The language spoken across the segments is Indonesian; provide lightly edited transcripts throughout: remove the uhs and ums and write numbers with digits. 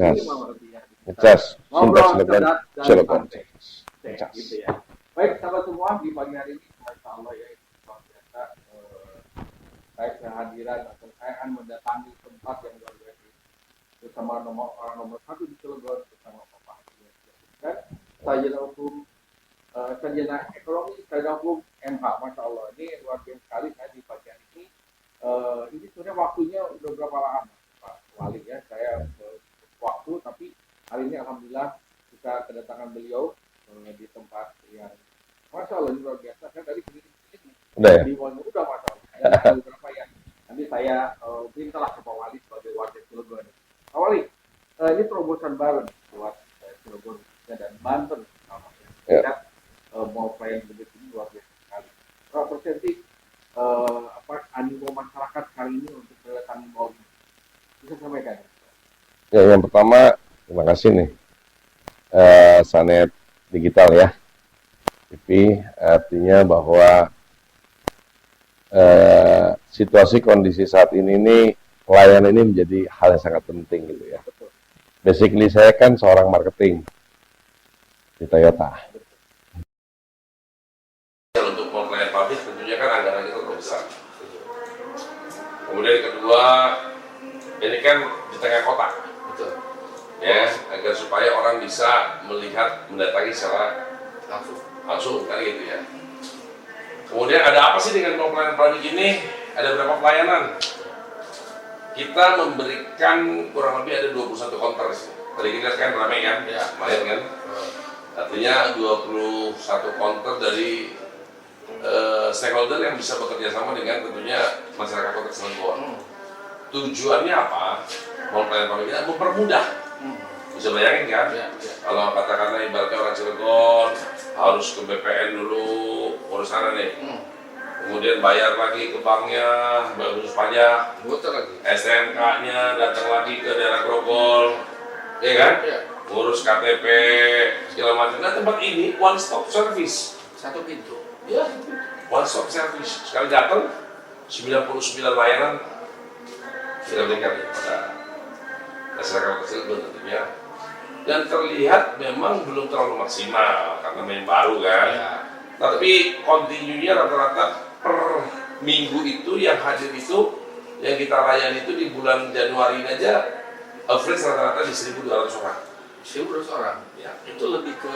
minimal lebih ya. Ngecas, Ngobrol sintaks Cilegon. Ngecas. Gitu ya. Baik, sahabat semua, di pagi hari ini, Masya Allah ya, luar biasa, saya kehadiran atau saya akan mendatangi tempat yang luar biasa bersama orang nomor satu di Cilegon, bersama Bapak Haji kan, Sarjana Hukum, Sarjana Ekonomi, Sarjana Hukum MH, Masya Allah, ini luar biasa sekali saya di pagi hari ini. Ini sebenarnya waktunya udah berapa lama Pak Wali ya, saya waktu, tapi hari ini Alhamdulillah kita kedatangan beliau di tempat yang Masya Allah luar biasa. Saya tadi Udah ya? di Mono udah Masya Allah. Ada beberapa ya. Nanti saya mintalah ke Pak Wali sebagai warga Cilegon. Pak Wali, ini terobosan baru buat Cilegon dan Banten. Ya. Mau pelayan begitu ini luar biasa sekali. Berapa persen sih animo masyarakat kali ini untuk mendatangi mall ini? Bisa sampaikan? Ya, yang pertama terima kasih nih Sanet Digital ya TV, artinya bahwa situasi kondisi saat ini pelayanan ini menjadi hal yang sangat penting gitu ya. Basically saya kan seorang marketing di Toyota. Untuk pelayanan publik tentunya kan anggaran kita terlalu besar. Kemudian kedua, ini kan di tengah kota. Betul. Ya, agar supaya orang bisa melihat, mendatangi secara langsung kan gitu ya. Kemudian ada apa sih dengan pelayanan publik ini? Ada berapa pelayanan? Kita memberikan kurang lebih ada 21 counter sih. Tadi kita kan ramai kan? Ya, lumayan kan? Artinya 21 counter dari stakeholder yang bisa bekerja sama dengan tentunya masyarakat Kota Cilegon. Tujuannya apa? Mau pelayanan publik kita mempermudah. Bisa bayangin kan? Ya. Kalau katakanlah ibaratnya orang Cilegon harus ke BPN dulu, urus sana nih. Kemudian bayar lagi ke banknya, urus pajak, STNK-nya, datang lagi ke daerah Grogol, ya kan? Ya. Urus KTP, segala macam. Nah, tempat ini one stop service. Satu pintu. Ya, one stop service. Sekali datang, 99 layanan kita berikan pada masyarakat Cilegon tentunya. Dan terlihat memang belum terlalu maksimal karena memang baru kan. Ya. Tapi kontinunya rata-rata per minggu itu yang hadir itu, yang kita layani itu di bulan Januari ini aja average rata-rata di 1.200 orang. 1.200 orang? Ya. Itu lebih ke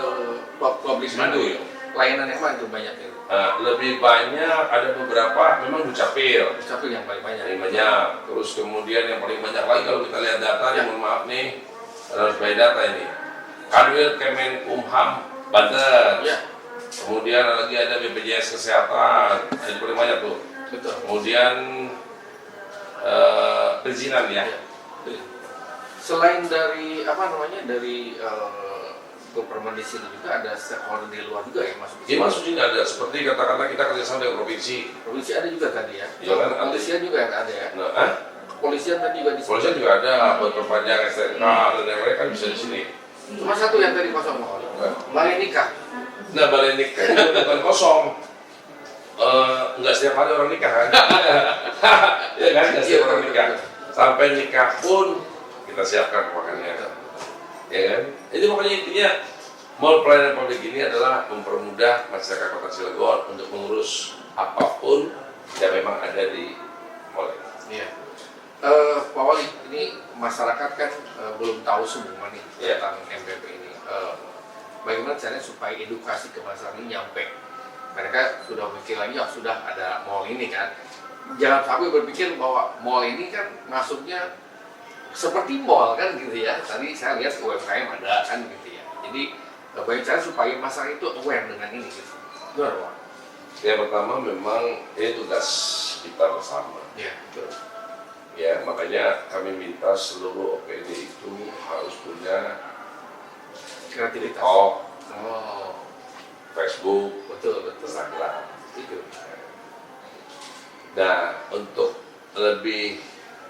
public Mandu ya? Pelayanan yang mana itu banyak itu? Lebih banyak, ada beberapa memang Dukcapil. Dukcapil yang paling banyak. Paling banyak. Terus kemudian yang paling banyak lagi kalau kita lihat data, ya. Mohon maaf nih, harus bayar data ini. Kanwil Kemenkumham Banten. Ya. Kemudian lagi ada BPJS Kesehatan, itu paling banyak tuh. Betul. Kemudian perizinan ya. Selain dari dari government di sini juga ada stakeholder di luar juga yang masuk. Iya masuk sini ada, seperti katakanlah kita kerjasama dengan provinsi. Provinsi ada juga tadi ya. Iya kan? Kepolisian juga ada ya. Nah, Kepolisian tadi juga di sini. Kepolisian juga ada, buat perpanjang STNK dan yang lain kan bisa di sini. Cuma satu yang tadi kosong balai nikah. Nah, balai nikah itu bukan kosong. Enggak setiap hari orang nikah kan? Ya kan, enggak setiap orang nikah. Sampai nikah pun kita siapkan makanya. Ya kan? Jadi makanya intinya mall pelayanan publik ini adalah mempermudah masyarakat Kota Cilegon untuk mengurus apapun yang memang ada di mall ini. Iya. Pak Wali, ini masyarakat kan belum tahu semua nih tentang MPP ini. Bagaimana caranya supaya edukasi ke masyarakat ini nyampe? Mereka sudah berpikir lagi, sudah ada mall ini kan. Jangan sampai berpikir bahwa mall ini kan masuknya seperti mall kan gitu ya. Tadi saya lihat UMKM ada kan gitu ya. Jadi bagaimana cara supaya masyarakat itu aware dengan ini gitu. Gimana Pak? Yang pertama memang ini tugas kita bersama. Iya, betul. Ya, makanya kami minta seluruh OPD itu harus punya Kreativitas. Facebook, betul. Instagram. Itu. Nah, untuk lebih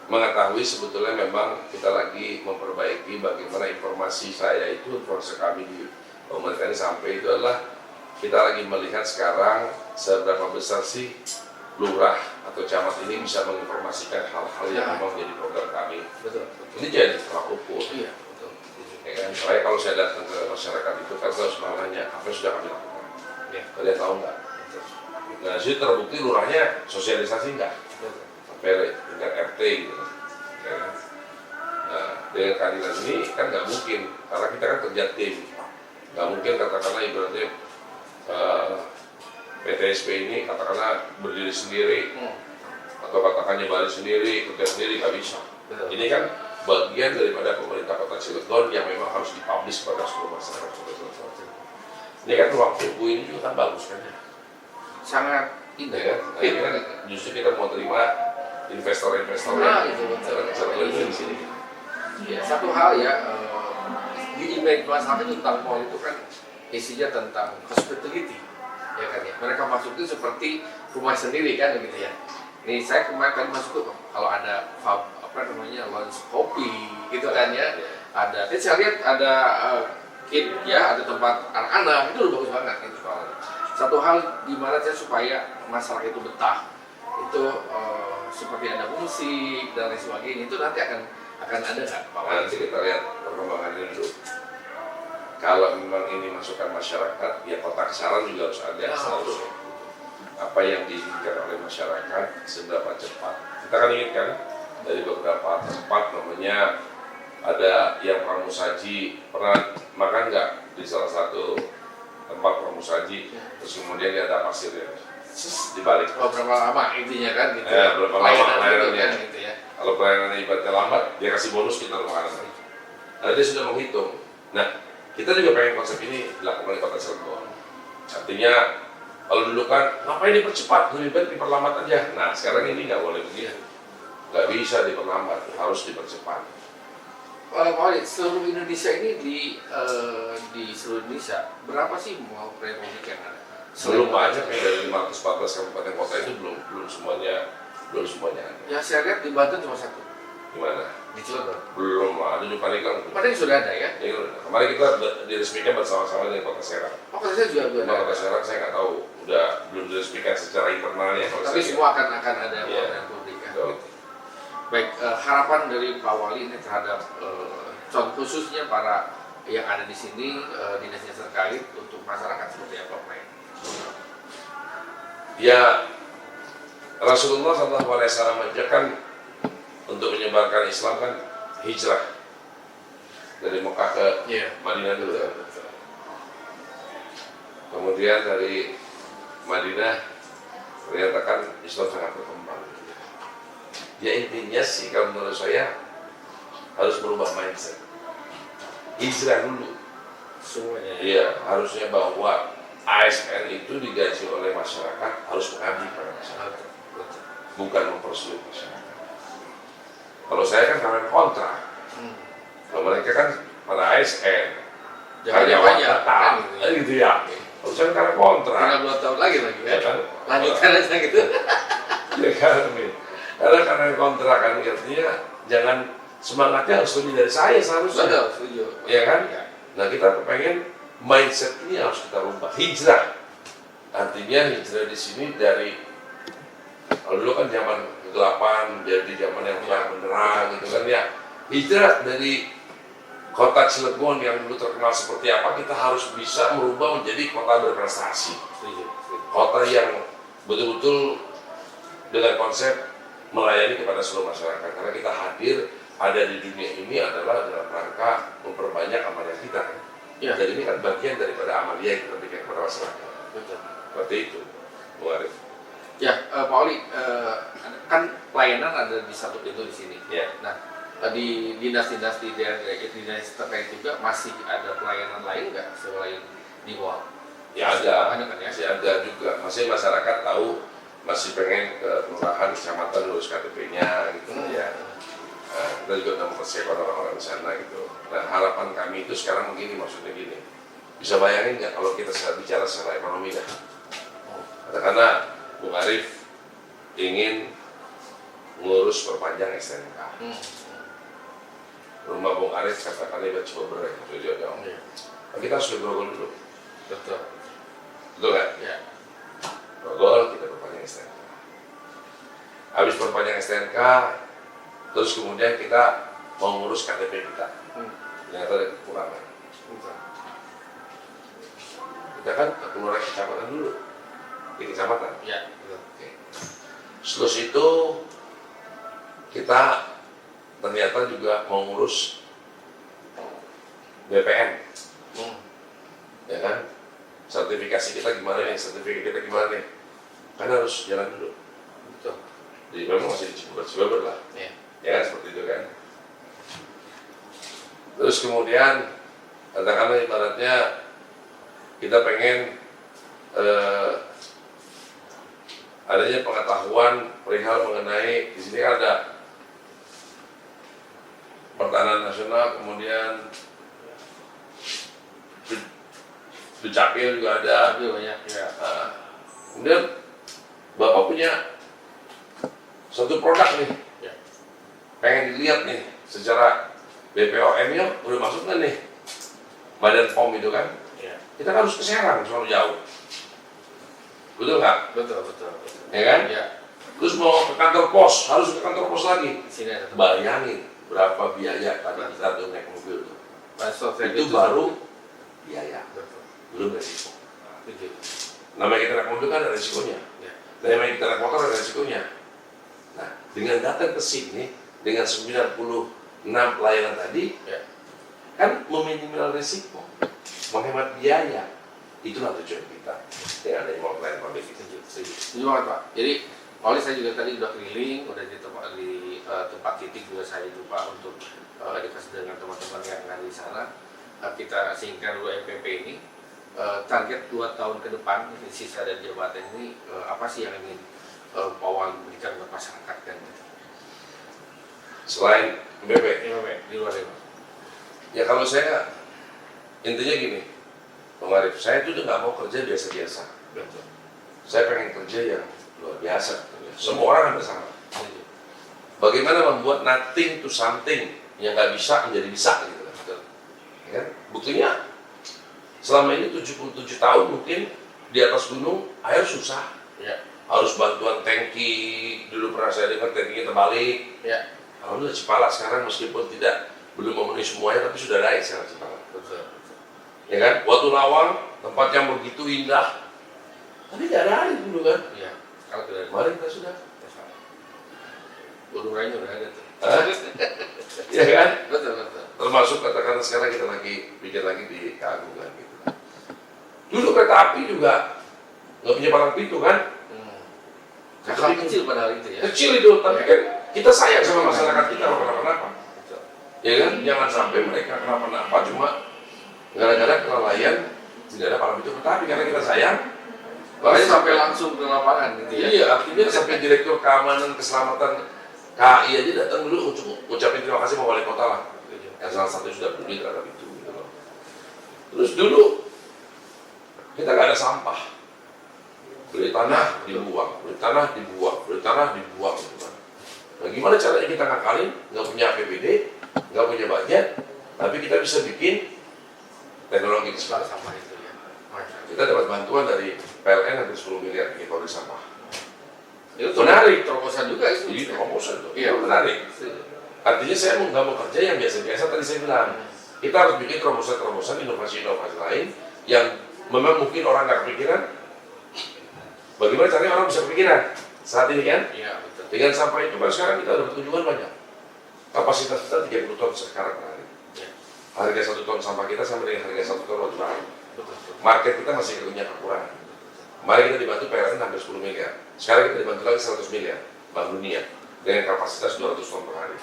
mengetahui sebetulnya memang kita lagi memperbaiki bagaimana informasi saya itu, proses kami di pemerintah ini sampai itu adalah kita lagi melihat sekarang seberapa besar sih lurah atau camat ini bisa menginformasikan hal-hal yang memang menjadi program kami. Betul. Ini jadi tolak ukur. Iya, betul. Makanya kalau saya datang ke masyarakat itu kan saya selalu nanya apa yang sudah kami lakukan. Ya. Kalian tahu nggak? Nah, situ terbukti lurahnya sosialisasi nggak? Sampai tingkat RT gitu. Ya kan? Nah, dengan kehadiran ini kan nggak mungkin, karena kita kan kerja tim. Nggak mungkin katakanlah ibaratnya PTSP ini katakanlah berdiri sendiri, atau katakan Bali sendiri, kerja sendiri, nggak bisa. Ini kan bagian daripada pemerintah Kota Cilegon yang memang harus dipublish pada seluruh masyarakat. Ini kan ruang tunggu ini juga kan bagus kan ya? Sangat indah. Ya kan? Nah, ini kan justru kita mau terima investor-investor Nah, yang itu betul. lebih di sini. Ya, satu hal ya, di image masyarakat itu tentang mall itu kan isinya tentang hospitality, ya kan ya. Mereka masuk itu seperti rumah sendiri kan gitu ya. Nih saya kemarin kan masuk tuh kalau ada lounge kopi gitu kan ya. Ada, saya lihat ada kid ya, ada tempat anak-anak, itu udah bagus banget gitu soalnya. Satu hal di mana saya supaya masyarakat itu betah, itu seperti ada musik dan lain sebagainya, itu nanti akan ada nggak Pak? Nanti kita lihat perkembangannya dulu. Kalau memang ini masukan masyarakat, ya kotak saran juga harus ada seharusnya. Apa yang diinginkan oleh masyarakat seberapa cepat. Kita kan inginkan dari beberapa tempat namanya ada yang pramusaji, pernah makan nggak di salah satu tempat pramusaji, terus kemudian dia ada pasirnya di balik. Oh, berapa lama intinya kan gitu. Berapa lama pelayanannya kan, gitu ya. Kalau pelayanannya ibaratnya lambat, dia kasih bonus kita makanan. Nah, dia sudah menghitung. Nah, kita juga pengen konsep ini dilakukan di Kota Cilegon. Artinya, kalau dulu kan, ngapain dipercepat? Lebih baik diperlambat aja. Nah, sekarang ini nggak boleh begitu. Nggak bisa diperlambat, harus dipercepat. Pak Wali, seluruh Indonesia ini di seluruh Indonesia berapa sih mall Republik yang ada? Belum banyak ya, dari 514 kabupaten kota itu belum semuanya ada. Ya saya lihat di Banten cuma satu. Gimana? Di Cilegon. Belum ada di Paneglang. Padahal sudah ada ya? Ya, kemarin kita diresmikan bersama-sama dengan Kota Serang. Oh, kalau saya juga Kalau ada. Kota Serang saya nggak tahu, belum diresmikan secara internalnya. Kalau Tapi saya semua akan ada Iya. mall Republik ya. Betul. Gitu. Baik, harapan dari Pak Wali ini terhadap contoh khususnya para yang ada di sini dinas-dinas terkait untuk masyarakat seperti apa Pak? Ya, Rasulullah SAW mengajarkan untuk menyebarkan Islam kan hijrah dari Mekah ke Madinah dulu. Kemudian dari Madinah ternyata kan Islam sangat berkembang. Ya intinya sih kalau menurut saya harus berubah mindset. Hijrah dulu. Semuanya. Iya, harusnya bahwa ASN itu digaji oleh masyarakat harus mengabdi pada masyarakat, bukan mempersulit masyarakat. Kalau saya kan karena kontrak, kalau mereka kan pada ASN, karyawan tetap, gitu ya. Kalau saya karena kontrak, tinggal 2 tahun lagi ya kan? lanjutkan aja gitu. Ya kan, karena kontrak kan artinya jangan semangatnya harus lebih dari saya seharusnya. Betul, setuju. Ya kan? Nah kita pengen mindset ini harus kita rubah. Hijrah, artinya hijrah di sini dari kalau dulu kan zaman kegelapan, jadi zaman yang terang benderang gitu kan ya. Hijrah dari kota Cilegon yang dulu terkenal seperti apa, kita harus bisa merubah menjadi kota berprestasi. Kota yang betul-betul dengan konsep melayani kepada seluruh masyarakat. Karena kita hadir ada di dunia ini adalah dalam rangka memperbanyak amalia kita. Ya. Jadi ini kan bagian daripada amalia yang kita berikan kepada masyarakat. Betul. Seperti itu, Bu Arif. Ya, Pak Oli, kan pelayanan ada di satu pintu di sini. Ya. Nah, di dinas-dinas di daerah dinas terkait juga masih ada pelayanan lain nggak selain di mall? Ya ada, Kan, ya? masih ada juga. Masih masyarakat tahu, masih pengen ke kelurahan, kecamatan ngurus KTP-nya gitu ya. Nah, kita juga udah mempersiapkan orang-orang di sana gitu. Nah harapan kami itu sekarang begini, maksudnya gini. Bisa bayangin nggak kalau kita bicara secara ekonomi dah? Katakanlah Bung Arif ingin ngurus perpanjang STNK. Rumah Bung Arif katakanlah di Cibober, Jojo dong. Nah, kita harus bergolong dulu. Betul. Betul nggak? Ya. Bergolong kita perpanjang STNK. Habis perpanjang STNK, terus kemudian kita mau ngurus KTP kita. ternyata ada kekurangan. Kita kan keluar kecamatan dulu, di kecamatan. Ya. Oke. Setelah itu kita ternyata juga mengurus BPN, ya kan? Sertifikasi kita gimana nih? Sertifikat kita gimana nih? Kan harus jalan dulu. Betul. Jadi memang masih di Cibeber lah. Ya. Ya kan, seperti itu kan. Terus kemudian katakanlah ibaratnya kita pengen adanya pengetahuan perihal mengenai di sini ada pertahanan nasional, kemudian Dukcapil juga ada. Tapi banyak ya. Kemudian Bapak punya satu produk nih, Ya. pengen dilihat nih secara BPOM-nya udah masuk nggak nih Badan POM itu kan? Ya. Kita kan harus ke Serang, selalu jauh, betul nggak? Betul. Ya kan? Ya. Terus mau ke kantor pos, harus ke kantor pos lagi. Di sini ada tempat. Bayangin berapa biaya tadi kita tuh naik mobil tuh. Pasok Itu baru biaya, Betul. belum resiko. Betul. Namanya kita naik mobil kan ada resikonya. Ya. Namanya kita naik motor ada resikonya. Nah, dengan datang ke sini dengan 96 pelayanan tadi, Ya. kan meminimal resiko, menghemat biaya. Itulah tujuan kita dengan adanya mall pelayanan publik itu. Setuju banget Pak. Jadi oleh saya juga tadi udah keliling, udah di tempat titik juga saya juga untuk edukasi dengan teman-teman yang ada di sana. Kita singkat dulu MPP ini. Target 2 tahun ke depan di sisa dari jabatan ini apa sih yang ingin Pak Wali berikan ke masyarakat dan Selain MPP, di luar itu? ya kalau saya intinya gini, Bang Arif, saya itu udah nggak mau kerja biasa-biasa. Betul. Saya pengen kerja yang luar biasa. Semua orang hampir sama. Bagaimana membuat nothing to something yang nggak bisa menjadi bisa gitu kan? Betul. Ya kan? Buktinya selama ini 77 tahun mungkin di atas gunung air susah. Ya. Harus bantuan tangki, dulu pernah saya dengar tangkinya terbalik. Ya. Alhamdulillah Cipala sekarang meskipun belum memenuhi semuanya tapi sudah naik sekarang Cipala. Betul. Ya kan? Watu Lawang, tempat yang begitu indah. Tapi tidak ada air dulu kan? Iya. Kalau tidak Kemarin kita sudah. Gunungnya udah ada tuh. Ya kan? Betul. Termasuk katakanlah sekarang kita lagi bikin lagi di Keagungan gitu. Dulu kereta api juga nggak punya palang pintu kan? Hal kecil padahal itu ya. Kecil itu, tapi kan kita sayang sama masyarakat kita kalau kenapa-napa. Betul. Ya kan? Jangan sampai mereka kenapa-napa cuma gara-gara kelalaian tidak ada palang pintu kereta api karena kita sayang. Makanya sampai langsung ke lapangan gitu ya. Iya, artinya sampai Direktur Keamanan Keselamatan KAI aja datang dulu untuk ucapin terima kasih sama wali kota lah. Yang salah satu sudah peduli terhadap itu. Gitu loh. Terus dulu kita nggak ada sampah, beli tanah dibuang, beli tanah dibuang, beli tanah dibuang. Gitu kan. Nah, gimana caranya kita ngakalin? Nggak punya APBD, nggak punya budget, tapi kita bisa bikin teknologi Soal keselamatan. sampah itu ya. Kita dapat bantuan dari PLN hampir 10 miliar bikin pabrik sampah. Itu Menarik. terobosan juga itu. Jadi promosi itu, Iya, menarik. Artinya saya mau nggak mau kerja yang biasa-biasa tadi saya bilang. Kita harus bikin terobosan-terobosan, inovasi-inovasi lain yang memang mungkin orang nggak kepikiran. Bagaimana caranya orang bisa kepikiran saat ini kan? Iya, betul. Dengan sampah itu kan sekarang kita dapat kunjungan banyak. Kapasitas kita 30 ton sekarang per hari. Ya. Harga 1 ton sampah kita sama dengan harga 1 ton batu bara. Betul. Market kita masih punya kekurangan. Kemarin kita dibantu PLN hampir 10 miliar. Sekarang kita dibantu lagi 100 miliar Bank Dunia dengan kapasitas 200 ton per hari.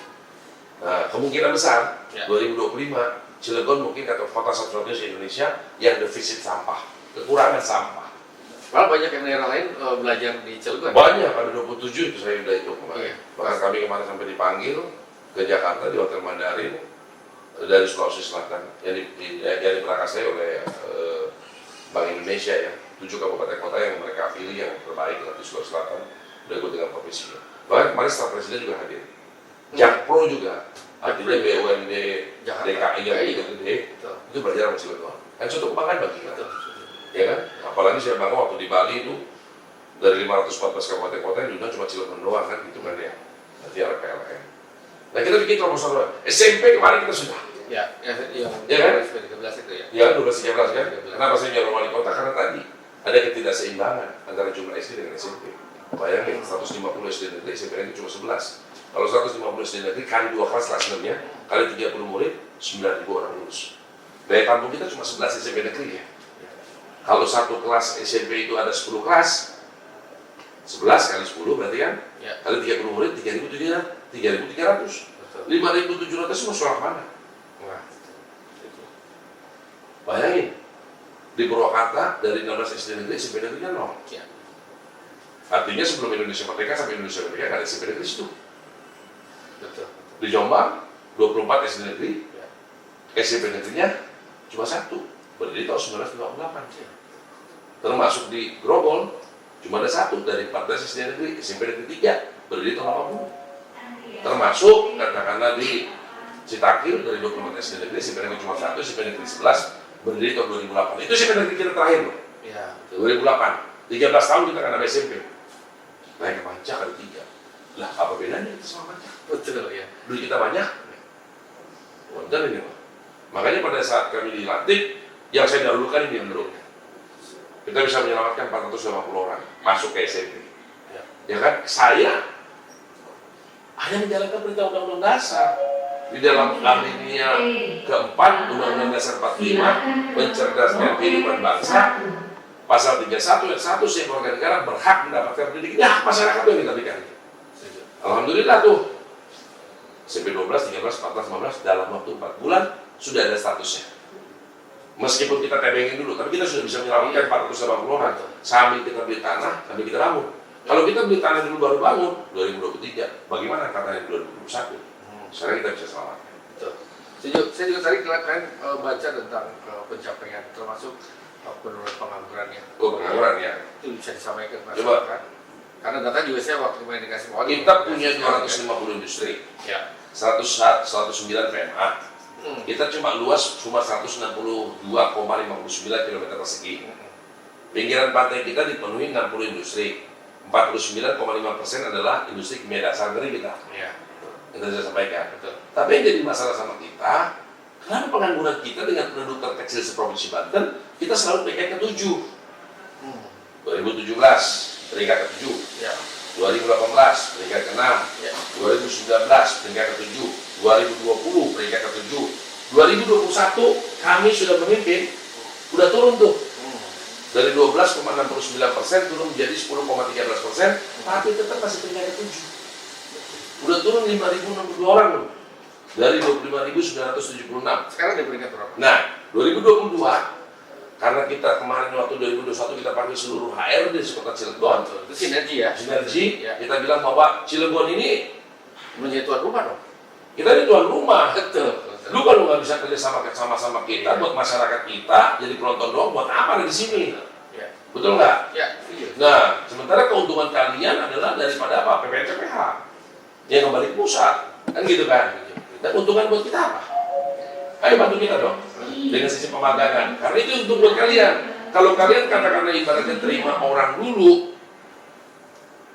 Nah, kemungkinan besar Ya. 2025 Cilegon mungkin kata kota satu-satunya di Indonesia yang defisit sampah, kekurangan sampah. Malah banyak yang daerah lain belajar di Cilegon. Banyak, ada 27 itu saya udah hitung kemarin. Iya. Bahkan kami kemarin sampai dipanggil ke Jakarta di Hotel Mandarin dari Sulawesi Selatan yang diprakarsai oleh Bank Indonesia ya. 7 kabupaten kota yang mereka pilih yang terbaik di Sulawesi Selatan udah ikut dengan provinsinya. Bahkan kemarin staf presiden juga hadir. Jakpro juga, artinya BUMD Jakarta. DKI yang Iya. gede, Betul. itu belajar sama Cilegon. Kan suatu kebanggaan bagi kita. Betul. Ya kan? Apalagi saya bangga waktu di Bali itu dari 514 kabupaten kota yang diundang cuma Cilegon doang kan gitu kan ya. Nanti ada PLN. Nah kita bikin terobosan SMP kemarin kita sudah yang Ya kan? 13 itu ya. Ya 12-13 kan? Kenapa saya nyuruh wali kota? Karena tadi ada ketidakseimbangan antara jumlah SD dengan SMP. Bayangin 150 SD negeri, SMP itu cuma 11. Kalau 150 SD negeri kali 2 kelas kelasnya, kali 30 murid, 9.000 orang lulus. Daya tampung kita cuma 11 SMP negeri ya. Kalau satu kelas SMP itu ada 10 kelas, 11 kali 10 berarti kan? Ya. Kali 30 murid, 3.300. 5.700 semua sekolah mana? Wah. Bayangin, di Purwakarta dari 16 SD negeri, SMP negerinya 0. Ya. Artinya sebelum Indonesia merdeka sampai Indonesia merdeka nggak ada SMP negeri situ. Betul. Di Jombang, 24 SD negeri, Ya. SMP negerinya cuma 1, berdiri tahun 1958. Termasuk di Grogol, cuma ada 1 dari 14 SD negeri, SMP negeri 3, berdiri tahun 80. Termasuk katakanlah di Citakil dari 24 SD negeri, SMP negeri cuma 1, SMP negeri 11, berdiri tahun 2008. Itu SMP negeri kita terakhir loh, Ya, 2008. 13 tahun kita kan ada SMP. Naik ke Panca kali 3. Lah apa bedanya kita sama Panca? betul ya. Duit kita banyak. Wajar ini Pak. Makanya pada saat kami dilantik, yang saya dahulukan ini menurut. Kita bisa menyelamatkan 450 orang masuk ke SMP. Ya kan? Saya hanya menjalankan perintah Undang-Undang Dasar. Di dalam alinea keempat Undang-Undang Dasar 45 mencerdaskan kehidupan bangsa, pasal 31 ayat 1 setiap warga negara berhak mendapatkan pendidikan. Ya, hak masyarakat yang kita berikan. Alhamdulillah tuh. SMP 12, 13, 14, 15 dalam waktu 4 bulan sudah ada statusnya. Meskipun kita tebengin dulu, tapi kita sudah bisa menyelamatkan 480 orang. Sambil kita beli tanah, sambil kita bangun. Kalau kita beli tanah dulu baru bangun, 2023, bagaimana katanya 2021? Sekarang kita bisa selamatkan. Betul. Saya juga tadi kalian baca tentang pencapaian, termasuk penurunan penganggurannya. Oh, pengangguran ya. Itu bisa disampaikan ke Coba. masyarakat. Karena data juga saya waktu main dikasih mau. Kita punya 250 industri, Ya. 109 PMA. Kita cuma luas cuma 162,59 km persegi. Pinggiran pantai kita dipenuhi 60 industri. 49,5% adalah industri kimia dasar negeri kita. Ya. Yang tadi saya sampaikan. Betul. Tapi yang jadi masalah sama kita, kenapa pengangguran kita dengan penduduk terkecil seprovinsi Banten, kita selalu peringkat ke-7. 2017, peringkat ke-7. Ya. 2018, peringkat ke-6. Ya. 2019, peringkat ke-7. 2020, peringkat ke-7. 2021, kami sudah memimpin, udah turun tuh. Dari 12,69% turun menjadi 10,13%, tapi tetap masih peringkat ke-7. Udah turun 5.062 orang loh. Dari 25.976. Sekarang di peringkat berapa? Nah, 2022, karena kita kemarin waktu 2021 kita panggil seluruh HRD di kota Cilegon. Itu sinergi ya. Sinergi, Ya. kita bilang bahwa Cilegon ini, Menjadi tuan rumah dong. kita ini tuan rumah. Betul. Lu kalau nggak bisa kerja sama kita, buat masyarakat kita, jadi penonton doang, buat apa ada di sini? Ya. Betul nggak? Ya. Iya. Nah, sementara keuntungan kalian adalah daripada apa? PPNCPH yang kembali ke pusat, kan gitu kan? Dan keuntungan buat kita apa? Ayo bantu kita dong dengan sisi pemagangan, karena itu untuk buat kalian. Kalau kalian katakanlah ibaratnya terima orang dulu,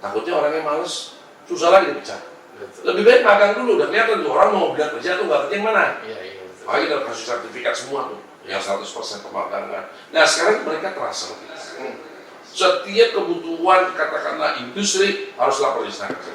takutnya orangnya males, susah lagi dipecat. Betul. Lebih baik magang dulu, udah kelihatan tuh orang mau bilang kerja tuh nggak kerja yang mana. Iya, iya. Betul. Makanya kita kasih sertifikat semua tuh, yang 100% pemagangan. Nah sekarang mereka terasa sama kita. Setiap kebutuhan katakanlah industri harus lapor di Istana Kerja.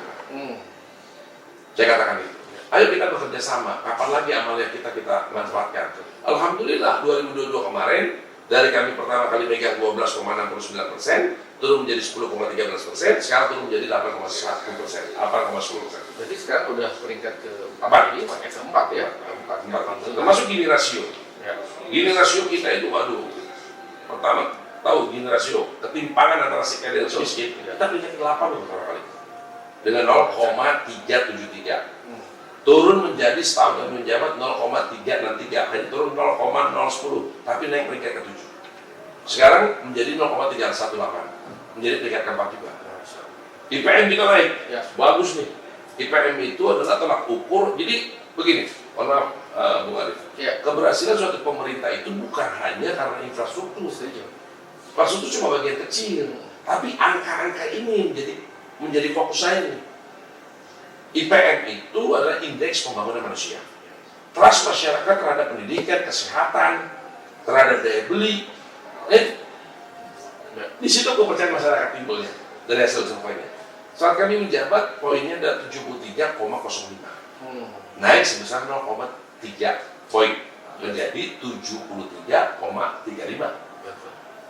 Saya katakan itu. Ayo kita bekerja sama. Kapan lagi amalia kita manfaatkan. Alhamdulillah 2022 kemarin dari kami pertama kali megang 12,69%, turun menjadi 10,13%, sekarang turun menjadi 8,1%, 8,10%. Berarti sekarang udah peringkat ke-4 Empat. ini, keempat ya. Keempat. Termasuk gini rasio. Ya. Gini rasio kita itu waduh. Pertama, tahu gini rasio ketimpangan antara si kaya dan si miskin. Kita peringkat ke-8 beberapa kali. Dengan 0,373. Turun menjadi setahun yang menjabat 0,363, hanya turun 0,010, tapi naik peringkat ke-7. Sekarang menjadi 0,318, menjadi peringkat ke-4 juga. IPM kita naik, Ya. bagus nih. IPM itu adalah tolak ukur, jadi begini, mohon maaf Bung Arif, Ya. keberhasilan suatu pemerintah itu bukan hanya karena infrastruktur. Infrastruktur cuma bagian kecil, tapi angka-angka ini menjadi fokus saya nih. IPM itu adalah indeks pembangunan manusia. trust masyarakat terhadap pendidikan, kesehatan, terhadap daya beli. Di situ kepercayaan masyarakat timbulnya dari hasil surveinya. Saat kami menjabat, poinnya ada 73,05. Naik sebesar 0,3 poin menjadi 73,35.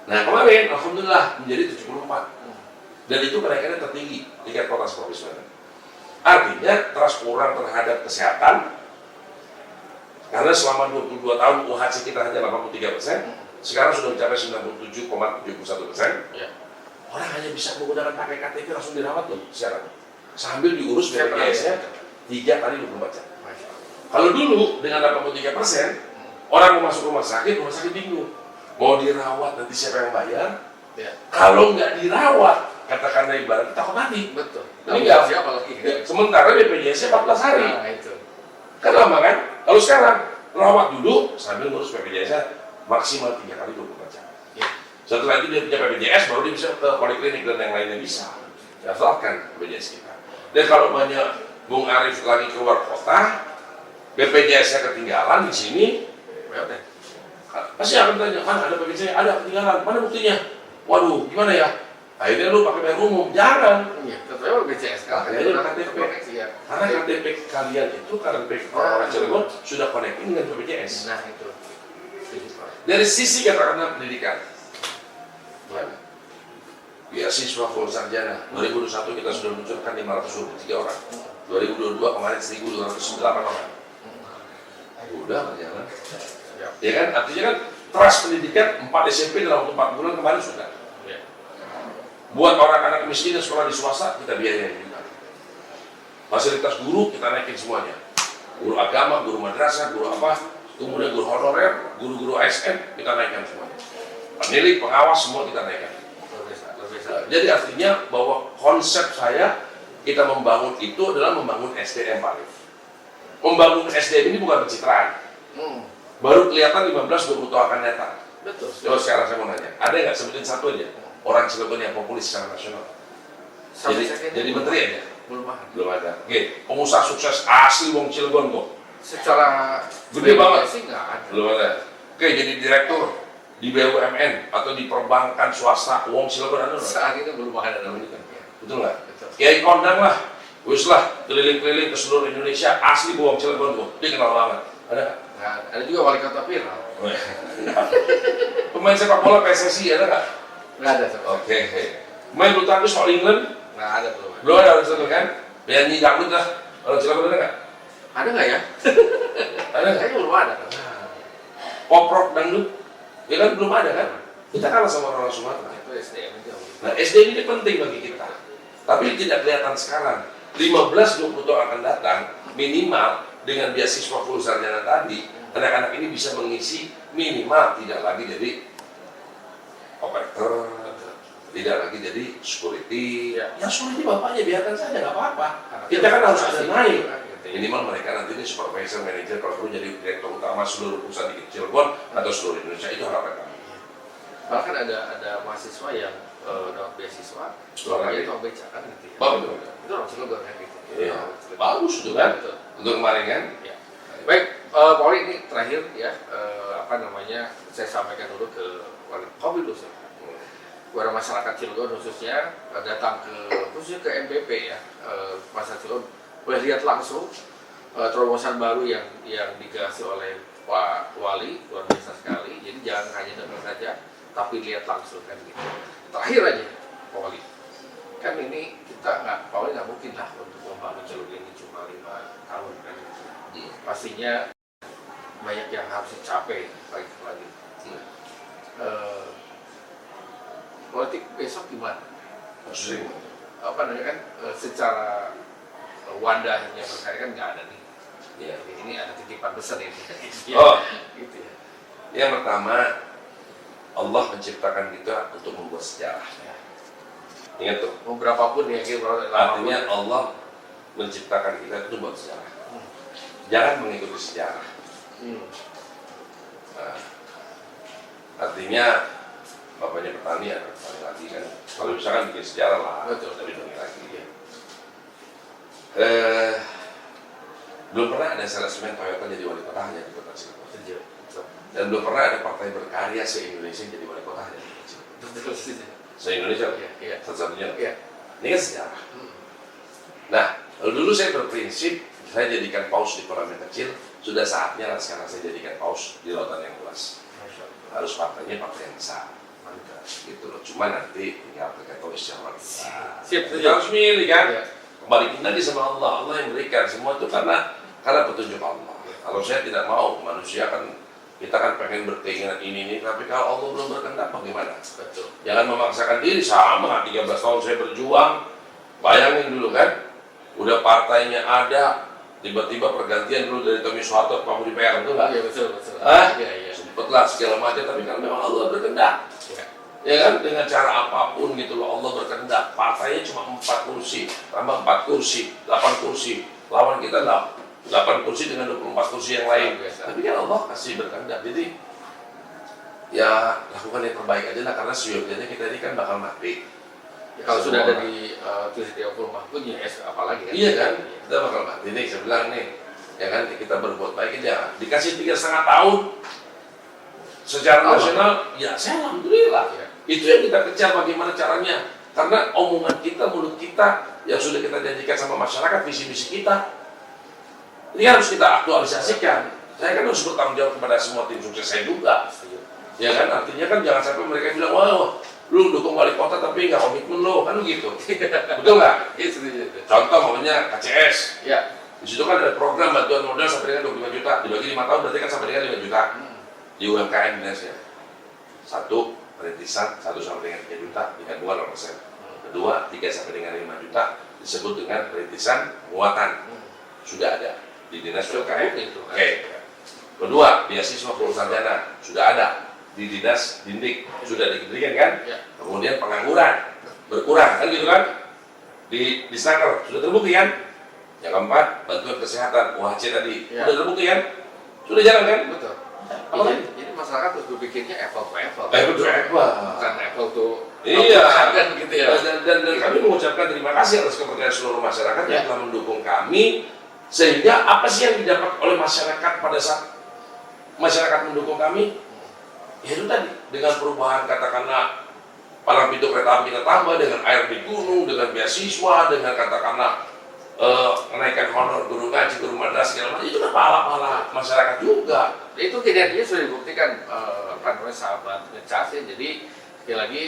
Nah kemarin alhamdulillah menjadi 74. Dan itu kenaikannya tertinggi tingkat kota Sulawesi Selatan. Artinya trust orang terhadap kesehatan, karena selama 22 tahun UHC kita hanya 83%, sekarang sudah mencapai 97,71%. Orang hanya bisa menggunakan pakai KTP langsung dirawat loh sekarang, sambil diurus BPJS-nya 3 kali 24 jam. Kalau dulu dengan 83%, orang mau masuk rumah sakit bingung mau dirawat, nanti siapa yang bayar? Kalau nggak dirawat, katakanlah ibarat kita takut mati. Betul. Meninggal. Siapa lagi? Sementara BPJS-nya 14 hari. Nah, itu. Kan lama kan? Kalau sekarang rawat dulu sambil ngurus BPJS-nya maksimal 3 kali 24 jam. Setelah itu dia punya BPJS, baru dia bisa ke poliklinik dan yang lainnya bisa. Daftarkan BPJS kita. Dan kalau banyak Bung Arif lagi keluar kota, BPJS-nya ketinggalan di sini, pasti akan tanya, kan ada BPJS, ada ketinggalan, mana buktinya? Waduh, gimana ya? Akhirnya lu pakai bayar umum, jangan. Katanya BPJS kan. Makanya KTP. Karena KTP kalian itu, KTP orang Cilegon sudah connecting dengan BPJS. Nah itu. Dari sisi katakanlah pendidikan, beasiswa full sarjana 2021 kita sudah meluncurkan 523 orang, 2022 kemarin 1.208 orang. Udah berjalan. Ya kan, artinya kan trust pendidikan 4 SMP dalam waktu 4 bulan kemarin sudah. Buat orang anak miskin yang sekolah di swasta kita biayain juga. Fasilitas guru kita naikin semuanya. Guru agama, guru madrasah, guru apa, kemudian guru honorer, guru-guru ASN kita naikkan semuanya. Penilik, pengawas semua kita naikkan. Jadi artinya bahwa konsep saya kita membangun itu adalah membangun SDM Pak Arif. Membangun SDM ini bukan pencitraan. Baru kelihatan 15-20 tahun akan datang. Betul. Coba sekarang saya mau nanya, ada nggak sebutin satu aja orang Cilegon yang populis secara nasional? Jadi menteri aja? Belum ada. Oke, pengusaha sukses asli wong Cilegon kok. Secara gede banget sih nggak ada. belum ada. Oke, jadi direktur di BUMN atau di perbankan swasta wong Cilegon ada nggak? Saat itu belum ada namanya. Betul nggak? Kiai kondang lah, wis lah keliling-keliling ke seluruh Indonesia asli wong Cilegon kok. Dia kenal banget. Ada nggak? Nah, ada juga wali kota viral. Pemain sepak bola PSSI ada nggak? Nggak ada. Oke. Pemain bulu tangkis All England? Nggak ada belum. Belum ada orang Cilegon kan? Penyanyi dangdut lah. Orang Cilegon ada nggak? Ada nggak ya? Ada nggak? Kayaknya belum ada. Pop rock dangdut? Ya kan belum ada kan? Kita kalah sama orang Sumatera. Itu SDM itu. Nah SDM ini penting bagi kita. Tapi tidak kelihatan sekarang. 15-20 tahun akan datang, minimal dengan beasiswa full sarjana tadi, anak-anak ini bisa mengisi minimal tidak lagi jadi operator, tidak lagi jadi security. Ya security bapaknya biarkan saja nggak apa-apa. Kita kan harus ada naik. Minimal mereka nanti ini supervisor, manager, kalau perlu jadi direktur utama seluruh perusahaan di Cilegon atau seluruh Indonesia, itu harapan kami. Bahkan ada mahasiswa yang dapat beasiswa, lagi itu beca kan gitu ya. Bagus. Itu orang Cilegon kan gitu. Iya. Bagus itu kan. Betul. Untuk kemarin kan. Ya. Baik, Pak Wali, ini terakhir ya, saya sampaikan dulu ke wali Covid dulu. Kepada masyarakat Cilegon khususnya datang khususnya ke MPP ya, masyarakat Cilegon boleh lihat langsung terobosan baru yang digagas oleh Pak Wali, luar biasa sekali. Jadi jangan hanya dengar saja, tapi lihat langsung kan gitu. Terakhir aja, Pak Wali, kan ini kita Pak Wali nggak mungkin lah untuk membangun Cilegon ini cuma 5 tahun kan. Pastinya banyak yang harus dicapai lagi. Politik besok gimana? Maksudnya Kan secara wadahnya berkarya kan nggak ada nih. ya. Ini ada titipan besar ini. Oh, Gitu ya. yang pertama Allah menciptakan kita untuk membuat sejarah. Ingat tuh. Mau berapapun ya, Artinya Allah menciptakan kita untuk membuat sejarah. Jangan mengikuti sejarah. Nah, artinya bapaknya petani ya petani lagi kan. Kalau misalkan bikin sejarah lah, Betul. tapi petani lagi ya. Belum pernah ada salesman Toyota jadi wali kota hanya di kota Cilegon. Setuju. Dan belum pernah ada partai berkarya se-Indonesia jadi wali kota hanya di kota Cilegon. Betul, setuju. Se-Indonesia, Iya. satu-satunya. Iya. Ini kan sejarah. Nah, kalau dulu saya berprinsip, saya jadikan paus di kolam yang kecil, sudah saatnya lah sekarang saya jadikan paus di lautan yang luas. Masya Allah. Harus partainya partai yang besar. Gitu loh. Cuma nanti tinggal tergantung istiqomah kita. Siap, Kita harus milih kan. Iya. Balikin lagi sama Allah. Allah yang berikan semua itu karena petunjuk Allah. Kalau saya tidak mau, manusia kan kita kan pengen berkeinginan ini, tapi kalau Allah belum berkehendak bagaimana? Betul. Jangan memaksakan diri. Sama 13 tahun saya berjuang. Bayangin dulu kan, udah partainya ada, tiba-tiba pergantian dulu dari Tommy Soeharto ke Pak Budi PR, betul nggak? Iya, betul. Iya. Sempetlah segala macam, tapi kan memang Allah berkehendak. Iya. Ya kan, dengan cara apapun gitu loh, Allah berkehendak. Partainya cuma 4 kursi, tambah 4 kursi, 8 kursi. Lawan kita 8 kursi dengan 24 kursi yang lain. Tapi kan Allah kasih berkehendak. Jadi ya lakukan yang terbaik aja lah, karena seyogianya kita ini kan bakal mati. Ya, kalau sudah ada di tulis di Al-Qur'an Mahfud, ya apalagi kan? Iya kan, kita bakal mati nih, saya bilang nih. Ya kan, kita berbuat baik aja. Dikasih 3,5 tahun secara nasional, ya saya alhamdulillah. Ya. Itu yang kita kejar, bagaimana caranya. Karena omongan kita, mulut kita yang sudah kita janjikan sama masyarakat, visi misi kita, ini harus kita aktualisasikan. Saya kan harus bertanggung jawab kepada semua tim sukses saya juga. Ya kan, artinya kan jangan sampai mereka bilang, wah, lu dukung wali kota tapi nggak komitmen lo, kan begitu. Betul nggak? Contoh namanya KCS. Ya. Di situ kan ada program bantuan modal sampai dengan 25 juta, dibagi 5 tahun berarti kan sampai dengan 5 juta di UMKM dinasnya. Satu, perintisan 1 sampai dengan 3 juta, tingkat 2 0%. Kedua, 3 sampai dengan 5 juta disebut dengan perintisan muatan. Sudah ada di dinas UMKM. Oke. Kedua, beasiswa sarjana sudah ada di dinas Dindik, sudah diberikan kan? Ya. Kemudian pengangguran berkurang kan gitu kan? Di Snaker sudah terbukti kan? Yang keempat, bantuan kesehatan UHC tadi Ya. sudah terbukti kan? Sudah jalan kan? Betul. Apa lagi? Jadi masyarakat harus berpikirnya apple to apple. Betul, Bukan apple to iya. kan gitu ya. Dan kami mengucapkan terima kasih atas kepercayaan seluruh masyarakat Ya. yang telah mendukung kami, sehingga apa sih yang didapat oleh masyarakat pada saat masyarakat mendukung kami? Ya itu tadi, dengan perubahan katakanlah palang pintu kereta api kita tambah, dengan air di gunung, dengan beasiswa, dengan katakanlah kenaikan honor guru ngaji, guru madrasah segala macam, itu kan pahala-pahala masyarakat juga. Itu kinerjanya sudah dibuktikan sahabat ngecas ya. Jadi sekali lagi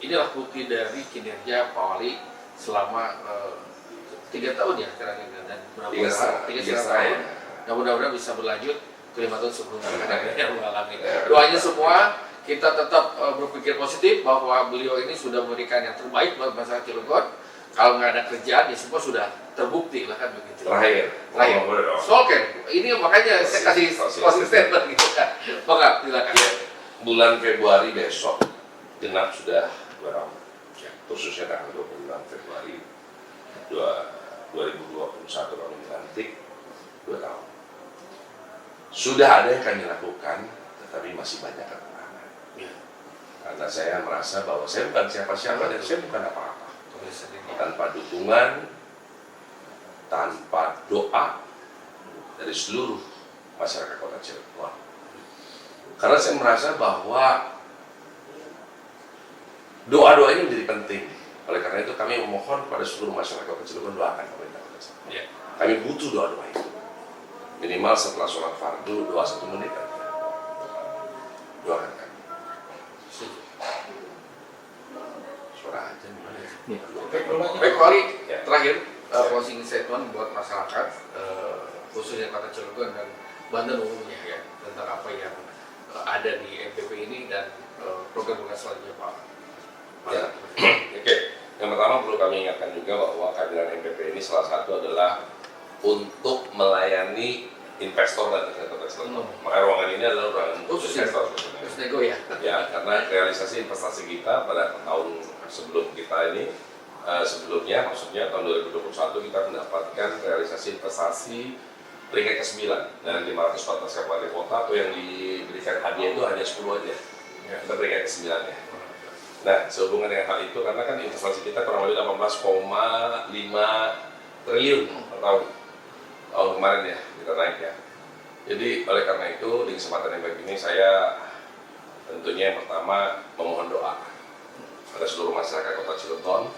inilah bukti dari kinerja Pak Wali selama 3 tahun ya sekarang ini, dan mudah-mudahan 3,5 tahun. Dan mudah-mudahan bisa berlanjut ke 5 tahun sebelumnya yang mengalami. Doanya semua kita tetap berpikir positif bahwa beliau ini sudah memberikan yang terbaik buat masyarakat Cilegon. Kalau nggak ada kerjaan, ya semua sudah terbukti lah kan begitu. Terakhir. Oke, ini makanya saya kasih closing statement gitu kan. Maka silakan. Ya, bulan Februari besok genap sudah 2 tahun. Ya, khususnya tanggal 26 Februari 2021 kami dilantik 2 tahun. Sudah ada yang kami lakukan, tetapi masih banyak kekurangan. Ya. Karena saya merasa bahwa saya bukan siapa-siapa dan saya bukan apa-apa. Tanpa dukungan, tanpa doa dari seluruh masyarakat Kota Cilegon. Karena saya merasa bahwa doa-doa ini menjadi penting. Oleh karena itu kami memohon pada seluruh masyarakat Kota Cilegon, doakan pemerintah Kota Cilegon. Ya. Kami butuh doa-doa itu. Minimal setelah sholat fardu, doa 1 menit. Doakan kami. Suara aja gimana ya? Baik Wali, terakhir closing statement buat masyarakat khususnya Kota Cilegon dan Banten umumnya ya, tentang apa yang ada di MPP ini dan program-program selanjutnya Pak. Ya. Oke. Yang pertama perlu kami ingatkan juga bahwa kehadiran MPP ini salah satu adalah untuk melayani investor dan Kota Cilegon. Maka ruangan ini adalah ruangan untuk investor. Terus nego ya? Ya, karena realisasi investasi kita pada tahun sebelum kita ini, sebelumnya maksudnya tahun 2021 kita mendapatkan realisasi investasi peringkat ke-9 dan 514 kabupaten kota, atau yang diberikan hadiah itu hanya 10 aja. Kita peringkat ke-9 ya. Nah, sehubungan dengan hal itu, karena kan investasi kita kurang lebih 18,5 triliun per tahun. tahun kemarin ya kita naik ya. Jadi oleh karena itu di kesempatan yang baik ini saya tentunya yang pertama memohon doa pada seluruh masyarakat Kota Cilegon,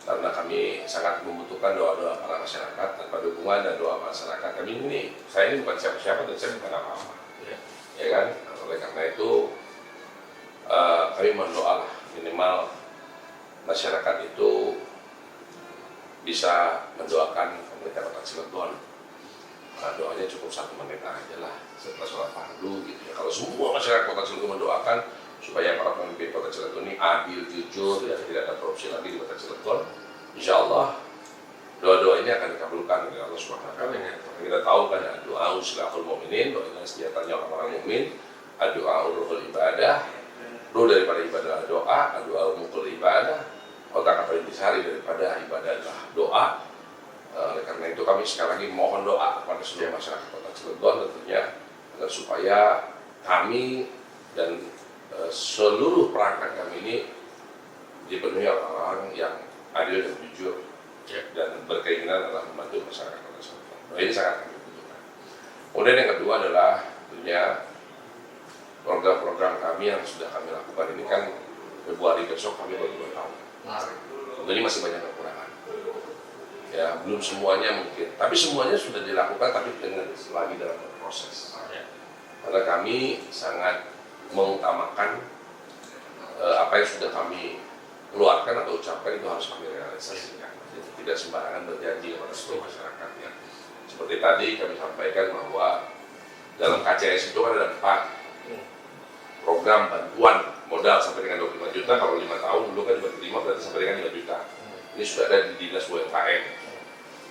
karena kami sangat membutuhkan doa-doa para masyarakat tanpa dukungan dan doa masyarakat. Saya ini bukan siapa-siapa dan saya bukan apa-apa, ya kan? Oleh karena itu kami mohon doa lah, minimal masyarakat itu bisa mendoakan pemerintah Kota Cilegon. Doanya cukup 1 menit aja lah setelah sholat fardu gitu ya. Kalau semua masyarakat Kota Cilegon mendoakan supaya para pemimpin Kota Cilegon ini adil, jujur, ya, tidak ada korupsi lagi di Kota Cilegon, insya Allah doa-doa ini akan dikabulkan oleh Allah Subhanahu wa Ta'ala. Kita tahu kan doa usilahul mu'minin, doa dengan senjatanya orang-orang mukmin, doa ruhul ibadah, ruh daripada ibadah doa, doa mukul ibadah, otak apa intisari daripada ibadah adalah doa. Oleh karena itu kami sekali lagi mohon doa kepada seluruh masyarakat Kota Cilegon tentunya agar supaya kami dan seluruh perangkat kami ini dipenuhi orang-orang yang adil dan jujur dan berkeinginan adalah membantu masyarakat Kota Cilegon. Ini sangat kami butuhkan. Kemudian yang kedua adalah tentunya program-program kami yang sudah kami lakukan ini kan Februari besok kami baru 2 tahun. Tentunya masih banyak kekurangan. Ya, belum semuanya mungkin, tapi semuanya sudah dilakukan, tapi dengan lagi dalam proses. Karena kami sangat mengutamakan apa yang sudah kami keluarkan atau ucapkan itu harus kami realisasikan. Jadi tidak sembarangan berjanji kepada seluruh masyarakat. Ya. Seperti tadi kami sampaikan bahwa dalam KCS itu kan ada 4 program bantuan modal sampai dengan 25 juta. Kalau 5 tahun dulu kan dibagi 5 berarti sampai dengan 5 juta. Ini sudah ada di Dinas UMKM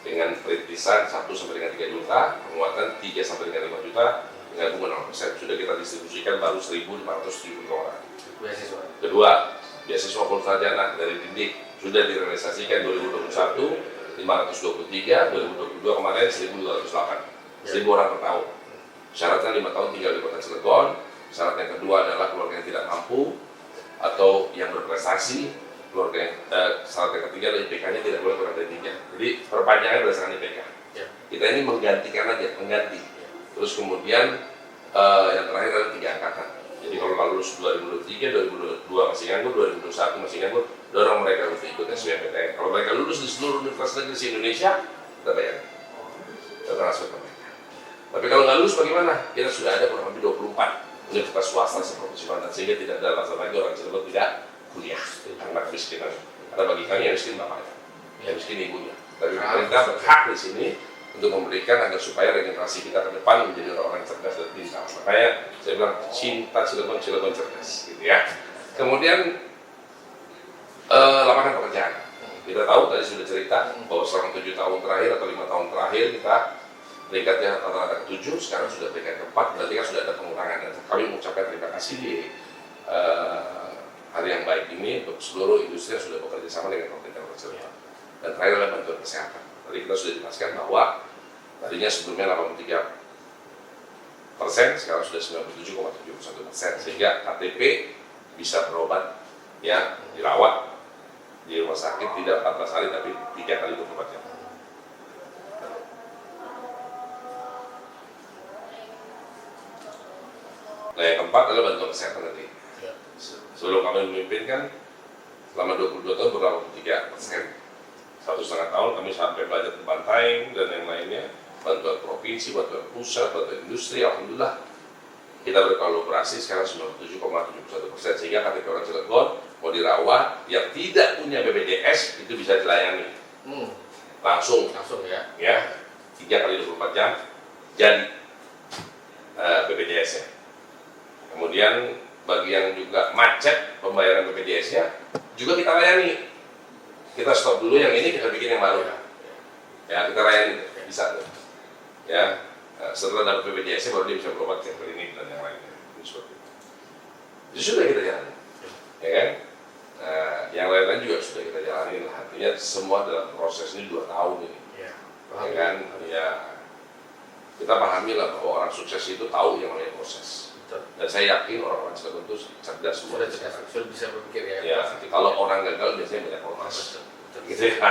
dengan perintisan 1 sampai dengan 3 juta, penguatan 3 sampai dengan 5 juta dengan bunga 0%. Sudah kita distribusikan baru 1.570 orang. Beasiswa. Kedua, beasiswa full sarjana dari Dindik sudah direalisasikan 2021 523, 2022 kemarin 1.208, 1.000 orang per tahun. Syaratnya 5 tahun tinggal di Kota Cilegon. Syarat yang kedua adalah keluarga yang tidak mampu atau yang berprestasi. Syarat yang ketiga adalah IPK-nya tidak boleh kurang dari 3. Jadi perpanjangan berdasarkan IPK. Kita ini menggantikan aja, mengganti. Terus kemudian yang terakhir adalah 3 angkatan. Jadi kalau lulus 2023, 2022 masih nganggur, 2021 masih nganggur, dorong mereka untuk ikut SBMPTN. Kalau mereka lulus di seluruh universitas negeri di Indonesia, kita bayar. Kita transfer ke mereka. Tapi kalau nggak lulus bagaimana? Kita sudah ada kurang lebih 24 universitas swasta seprofesional, sehingga tidak ada alasan lagi orang Cilegon tidak kuliah karena kemiskinan. Karena bagi kami yang miskin bapaknya, yang miskin ibunya. Tapi pemerintah berhak di sini untuk memberikan agar supaya regenerasi kita ke depan menjadi orang-orang cerdas dan pintar. Makanya saya bilang cinta Cilegon, Cilegon cerdas, gitu ya. Kemudian lapangan pekerjaan. Kita tahu tadi sudah cerita bahwa selama 7 tahun terakhir atau 5 tahun terakhir kita peringkatnya rata-rata ke-7, sekarang sudah peringkat ke-4, berarti kan sudah ada pengurangan. Dan kami mengucapkan terima kasih di hari yang baik ini untuk seluruh industri yang sudah bekerja sama dengan pemerintah Kota Cilegon. Dan terakhir adalah bantuan kesehatan. Tadi kita sudah jelaskan bahwa tadinya sebelumnya 83%, sekarang sudah 97,71%, sehingga KTP bisa berobat, ya, dirawat di rumah sakit tidak 14 hari tapi 3 kali 24 jam. Nah yang keempat adalah bantuan kesehatan nanti. Sebelum kami memimpin kan selama 22 tahun berapa 3%. 1,5 tahun kami sampai belajar ke Bantaeng dan yang lainnya, bantuan provinsi, bantuan pusat, bantuan industri, alhamdulillah kita berkolaborasi sekarang 97,71%, sehingga KTP orang Cilegon mau dirawat yang tidak punya BPJS itu bisa dilayani langsung ya 3 kali 24 jam jadi BPJS-nya. Kemudian bagi yang juga macet pembayaran BPJS-nya juga kita layani. Kita stop dulu yang ini, kita bikin yang baru. Ya, kita layani, bisa tuh. Ya, setelah dapat BPJS baru dia bisa berobat ke klinik dan yang lainnya. Seperti itu. Itu sudah kita jalani, ya kan? Yang lain-lain juga sudah kita jalani. Artinya semua dalam proses ini 2 tahun ini, ya kan? Ya, kita pahami lah bahwa orang sukses itu tahu yang namanya proses. Dan saya yakin orang-orang Cilegon itu cerdas semua. Sudah bisa berpikir ya. Ya, kalau orang gagal biasanya banyak ormas. Gitu ya.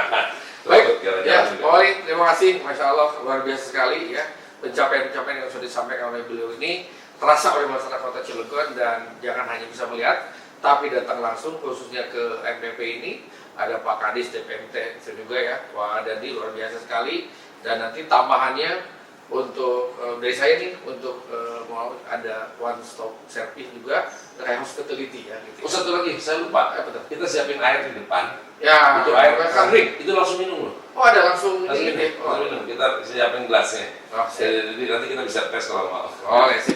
Baik, Jalan-jalan ya, juga. Pak Wali, terima kasih, Masya Allah, luar biasa sekali ya pencapaian-pencapaian yang sudah disampaikan oleh beliau ini terasa oleh masyarakat Kota Cilegon, dan jangan hanya bisa melihat, tapi datang langsung khususnya ke MPP ini. Ada Pak Kadis DPMT itu juga ya, Pak Dandi, luar biasa sekali. Dan nanti tambahannya untuk dari saya nih, untuk mau ada one stop service juga kayak hospitality ya gitu. Oh, satu lagi, saya lupa. Betul. Kita siapin air di depan. Ya, Itu air kan. kering, itu langsung minum loh. Oh, ada langsung Langsung ini. minum, langsung minum. Kita siapin gelasnya. Oh, siap. Jadi nanti kita bisa tes kalau mau. Oh, ya sih.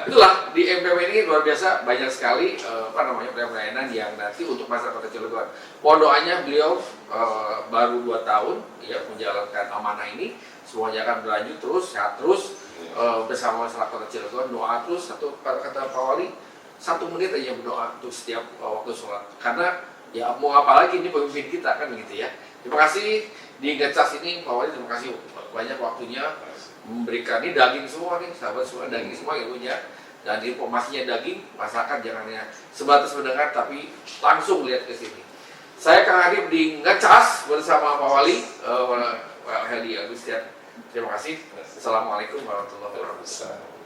Itulah di MPW ini luar biasa banyak sekali pelayanan yang nanti untuk masyarakat Kota Cilegon. Mohon doanya beliau baru 2 tahun ya menjalankan amanah ini, semuanya akan berlanjut terus, sehat terus bersama masyarakat Kota Cilegon. Doa terus, satu kata Pak Wali, 1 menit aja berdoa untuk setiap waktu sholat. Karena ya mau apa lagi, ini pemimpin kita kan begitu ya. Terima kasih di Ngecas ini Pak Wali, terima kasih banyak waktunya memberikan ini daging semua nih, sahabat semua daging semua ya punya, dan informasinya daging, masyarakat jangan hanya sebatas mendengar tapi langsung lihat ke sini. Saya Kang Adib di Ngecas bersama Pak Wali, Pak Hedi Agustian. Terima kasih. Assalamualaikum warahmatullahi wabarakatuh.